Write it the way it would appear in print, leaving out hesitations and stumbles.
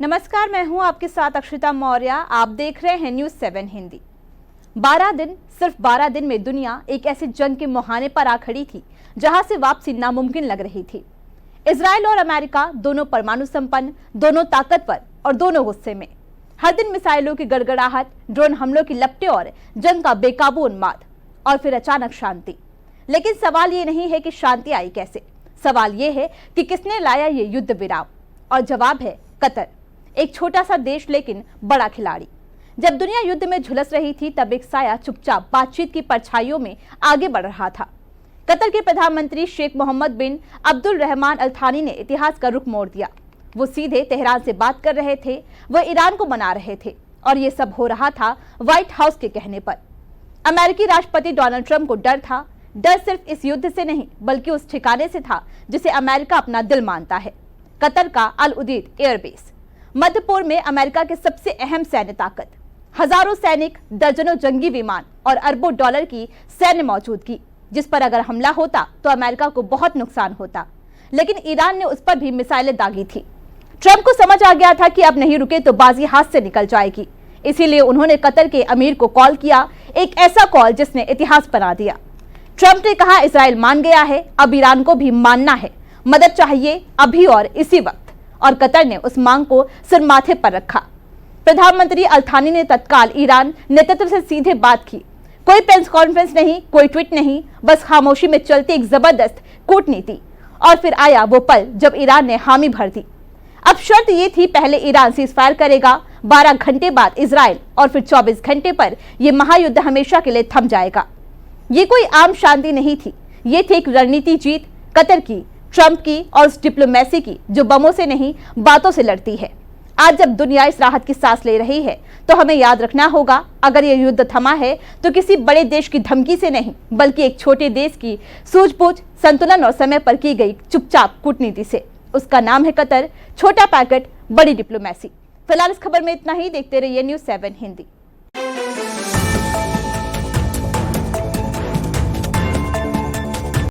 नमस्कार, मैं हूं आपके साथ अक्षिता मौर्य। आप देख रहे हैं न्यूज़ 7 हिंदी। 12 दिन, सिर्फ 12 दिन में दुनिया एक ऐसी जंग के मुहाने पर आ खड़ी थी जहां से वापसी नामुमकिन लग रही थी। इजराइल और अमेरिका दोनों परमाणु संपन्न, दोनों ताकतवर और दोनों गुस्से में। हर दिन मिसाइलों की गड़गड़ाहट, ड्रोन हमलों की लपटें और जंग का बेकाबू उन्माद, और फिर अचानक शांति। लेकिन सवाल ये नहीं है कि शांति आई कैसे, सवाल ये है कि किसने लाया ये युद्ध विराम। और जवाब है कतर, एक छोटा सा देश लेकिन बड़ा खिलाड़ी। जब दुनिया युद्ध में झुलस रही थी तब एक साया चुपचाप बातचीत की परछाइयों में आगे बढ़ रहा था। कतर के प्रधानमंत्री शेख मोहम्मद बिन अब्दुल रहमान अल थानी ने इतिहास का रुख मोड़ दिया। वो सीधे तेहरान से बात कर रहे थे, वो ईरान को मना रहे थे, और ये सब हो रहा था व्हाइट हाउस के कहने पर। अमेरिकी राष्ट्रपति डोनाल्ड ट्रंप को डर था। डर सिर्फ इस युद्ध से नहीं बल्कि उस ठिकाने से था जिसे अमेरिका अपना दिल मानता है, कतर का अल उदीद एयरबेस। मध्य पूर्व में अमेरिका के सबसे अहम सैन्य ताकत, हजारों सैनिक, दर्जनों जंगी विमान और अरबों डॉलर की सैन्य मौजूदगी, जिस पर अगर हमला होता तो अमेरिका को बहुत नुकसान होता। लेकिन ईरान ने उस पर भी मिसाइलें दागी थी। ट्रंप को समझ आ गया था कि अब नहीं रुके तो बाजी हाथ से निकल जाएगी। इसीलिए उन्होंने कतर के अमीर को कॉल किया, एक ऐसा कॉल जिसने इतिहास बना दिया। ट्रंप ने कहा, इजराइल मान गया है, अब ईरान को भी मानना है, मदद चाहिए अभी और इसी वक्त। और कतर ने उस मांग को सिर माथे पर रखा। प्रधानमंत्री अल थानी ने तत्काल ईरान नेतृत्व से सीधे बात की। कोई प्रेस कॉन्फ्रेंस नहीं, कोई ट्वीट नहीं, बस खामोशी में चलती एक जबरदस्त कूटनीति। और फिर आया वो पल जब ईरान ने हामी भर दी। अब शर्त ये थी, पहले ईरान सीजफायर करेगा, 12 घंटे बाद इजराइल, और फिर 24 घंटे पर यह महायुद्ध हमेशा के लिए थम जाएगा। ये कोई आम शांति नहीं थी, ये थी एक रणनीति जीत, कतर की, ट्रंप की और उस डिप्लोमेसी की जो बमों से नहीं बातों से लड़ती है। आज जब दुनिया इस राहत की सांस ले रही है तो हमें याद रखना होगा, अगर ये युद्ध थमा है तो किसी बड़े देश की धमकी से नहीं बल्कि एक छोटे देश की सूझबूझ, संतुलन और समय पर की गई चुपचाप कूटनीति से। उसका नाम है कतर, छोटा पैकेट, बड़ी डिप्लोमेसी। फिलहाल इस खबर में इतना ही। देखते रहिए न्यूज़ 7 हिंदी।